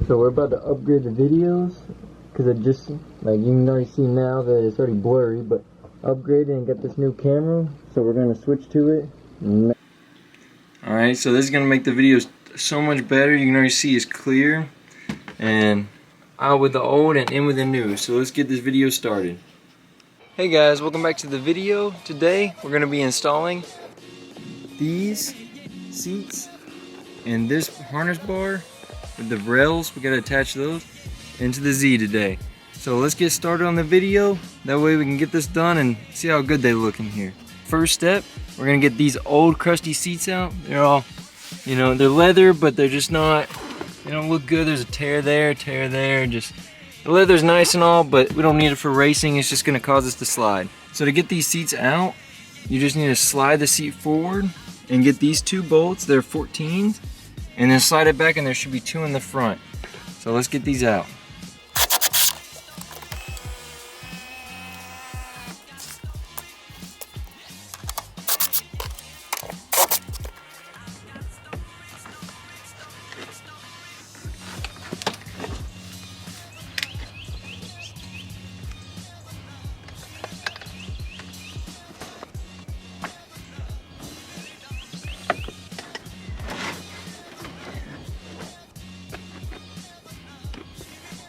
So we're about to upgrade the videos because it just, like, you can already see now that it's already blurry, but upgraded and got this new camera, so we're going to switch to it. Alright, so this is going to make the videos so much better. You can already see it's clear and out with the old and in with the new. So let's get this video started. Hey guys, welcome back to the video. Today we're going to be installing these seats and this harness bar with the rails. We got to attach those into the Z today. So let's get started on the video. That way we can get this done and see how good they look in here. First step, we're gonna get these old crusty seats out. They're all, you know, they're leather, but they're just not, they don't look good. There's a tear there, just, the leather's nice and all, but we don't need it for racing. It's just gonna cause us to slide. So to get these seats out, you just need to slide the seat forward and get these two bolts. They're 14s, and then slide it back, and there should be two in the front. So let's get these out.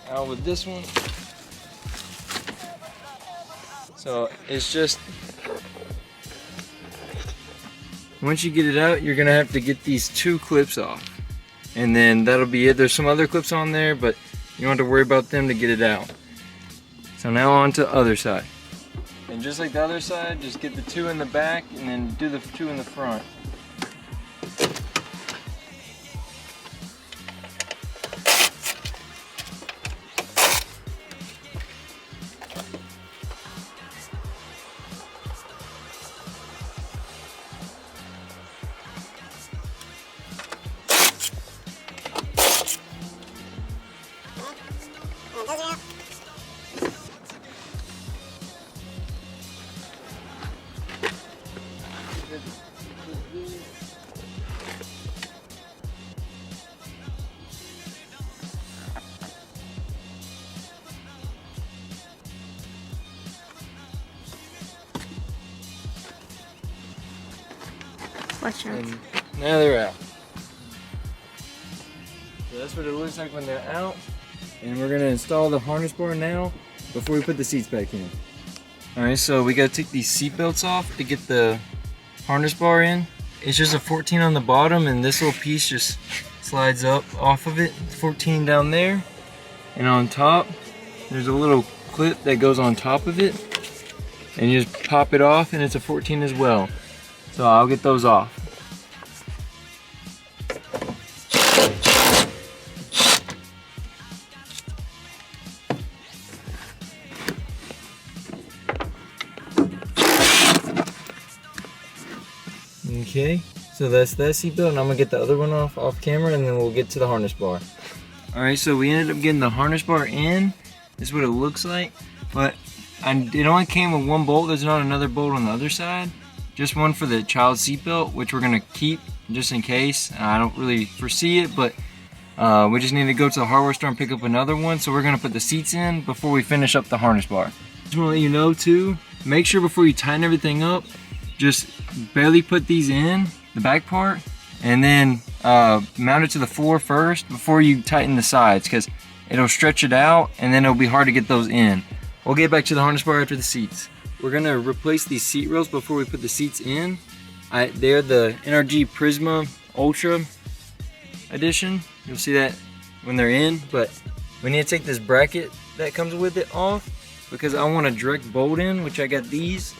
Out with this one. So it's just, once you get it out, you're gonna have to get these two clips off, and then that'll be it. There's some other clips on there, but you don't have to worry about them to get it out. So now on to the other side, and just like the other side, just get the two in the back and then do the two in the front. And now they're out. So that's what it looks like when they're out. And we're gonna install the harness bar now before we put the seats back in. Alright, so we gotta take these seat belts off to get the harness bar in. It's just a 14 on the bottom, and this little piece just slides up off of it. 14 down there. And on top, there's a little clip that goes on top of it. And you just pop it off, and it's a 14 as well. So I'll get those off. Okay, so that's that seatbelt, and I'm gonna get the other one off camera, and then we'll get to the harness bar. Alright, so we ended up getting the harness bar in. This is what it looks like, but it only came with one bolt. There's not another bolt on the other side. Just one for the child seatbelt, which we're gonna keep just in case. I don't really foresee it, but we just need to go to the hardware store and pick up another one. So we're gonna put the seats in before we finish up the harness bar. Just wanna let you know too, make sure before you tighten everything up, just barely put these in, the back part, and then mount it to the floor first before you tighten the sides, because it'll stretch it out and then it'll be hard to get those in. We'll get back to the harness bar after the seats. We're gonna replace these seat rails before we put the seats in. They're the NRG Prisma Ultra edition. You'll see that when they're in, but we need to take this bracket that comes with it off, because I want a direct bolt in, which I got these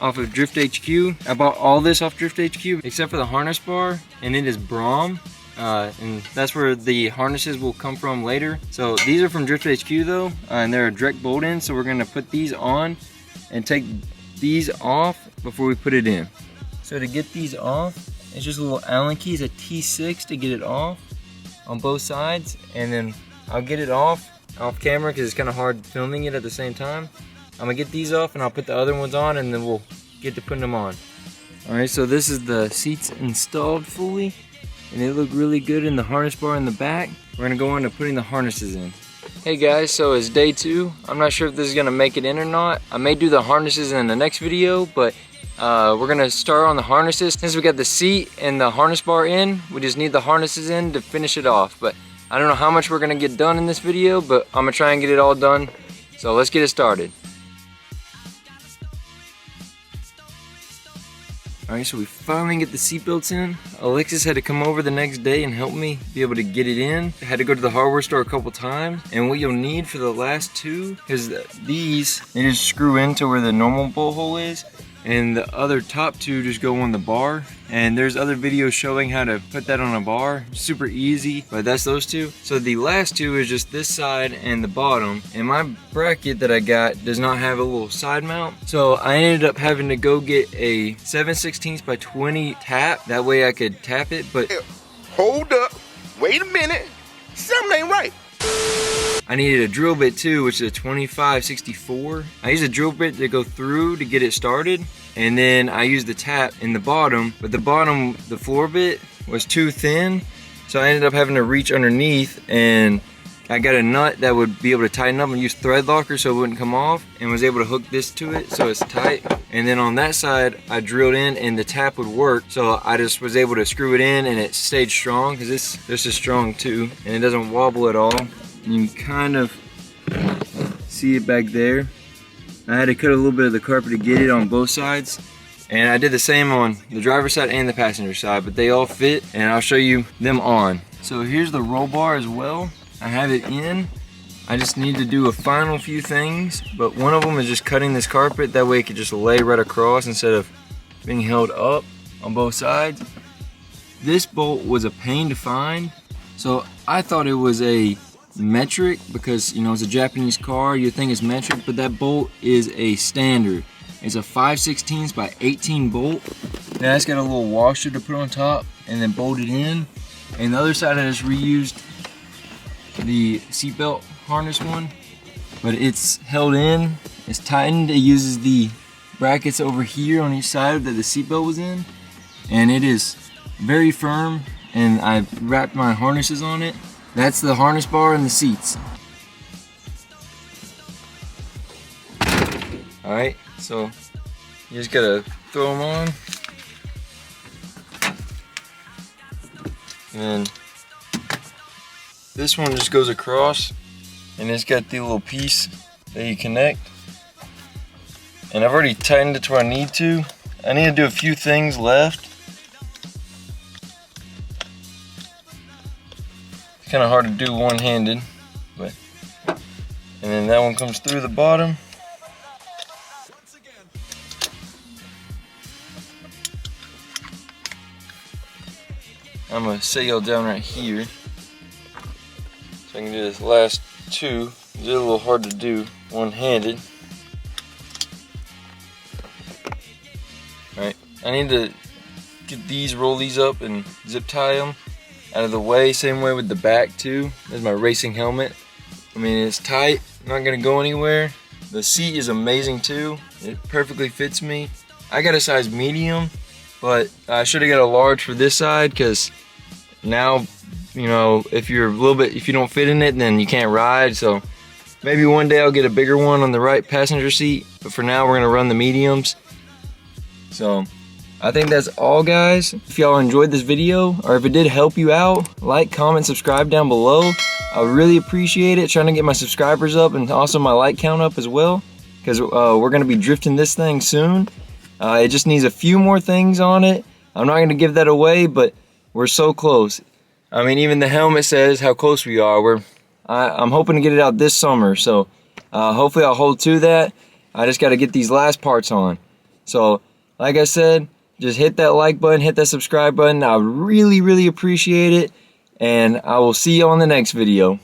off of Drift HQ. I bought all this off Drift HQ except for the harness bar, and it is Braum. And that's where the harnesses will come from later. So these are from Drift HQ though, and they're a direct bolt in, so we're gonna put these on and take these off before we put it in. So to get these off, it's just a little Allen key, it's a T6 to get it off on both sides, and then I'll get it off camera because it's kind of hard filming it at the same time. I'm gonna get these off and I'll put the other ones on, and then we'll get to putting them on. Alright, so this is the seats installed fully, and they look really good in the harness bar in the back. we're gonna go on to putting the harnesses in. Hey guys, so it's day 2. I'm not sure if this is gonna make it in or not. I may do the harnesses in the next video, but we're gonna start on the harnesses. Since we got the seat and the harness bar in, we just need the harnesses in to finish it off. But I don't know how much we're gonna get done in this video, but I'm gonna try and get it all done. So let's get it started. Alright, so we finally get the seat belts in. Alexis had to come over the next day and help me be able to get it in. I had to go to the hardware store a couple times. And what you'll need for the last 2 is these, they just screw into where the normal bolt hole is. And the other top 2 just go on the bar. And there's other videos showing how to put that on a bar. Super easy, but that's those 2. So the last 2 is just this side and the bottom. And my bracket that I got does not have a little side mount. So I ended up having to go get a 7/16 by 20 tap. That way I could tap it, but... Hold up, wait a minute, something ain't right. I needed a drill bit too, which is a 25/64. I used a drill bit to go through to get it started, and then I used the tap in the bottom, but the bottom, the floor bit, was too thin, so I ended up having to reach underneath, and I got a nut that would be able to tighten up and use thread locker so it wouldn't come off, and was able to hook this to it so it's tight. And then on that side, I drilled in and the tap would work, so I just was able to screw it in and it stayed strong, because this is strong too, and it doesn't wobble at all. You can kind of see it back there. I had to cut a little bit of the carpet to get it on both sides. And I did the same on the driver's side and the passenger side, but they all fit, and I'll show you them on. So here's the roll bar as well. I have it in. I just need to do a final few things, but one of them is just cutting this carpet. That way it could just lay right across instead of being held up on both sides. This bolt was a pain to find. So I thought it was a metric because, you know, it's a Japanese car, you think it's metric, but that bolt is a standard. It's a 5/16 by 18 bolt. Now it's got a little washer to put on top and then bolted in. And the other side I just reused the seatbelt harness one, but it's held in, it's tightened. It uses the brackets over here on each side that the seatbelt was in, and it is very firm, and I've wrapped my harnesses on it. That's the harness bar and the seats. Alright, so you just gotta throw them on. And then this one just goes across, and it's got the little piece that you connect. And I've already tightened it to where I need to. I need to do a few things left. Kind of hard to do one-handed, but and then that one comes through the bottom. I'm gonna set y'all down right here so I can do this last 2. It's a little hard to do one-handed. Alright, I need to roll these up and zip tie them out of the way. Same way with the back too. There's my racing helmet. I mean, it's tight, not gonna go anywhere. The seat is amazing too. It perfectly fits me. I got a size medium, but I should have got a large for this side, because now, you know, if you don't fit in it, then you can't ride. So maybe one day I'll get a bigger one on the right passenger seat, but for now we're gonna run the mediums. So I think that's all, guys. If y'all enjoyed this video, or if it did help you out, like, comment, subscribe down below. I really appreciate it. Trying to get my subscribers up and also my like count up as well, because we're going to be drifting this thing soon. It just needs a few more things on it. I'm not going to give that away, but we're so close. I mean, even the helmet says how close we are. I'm hoping to get it out this summer, so hopefully I'll hold to that. I just got to get these last parts on. So, like I said, just hit that like button, hit that subscribe button. I really, really appreciate it. And I will see you on the next video.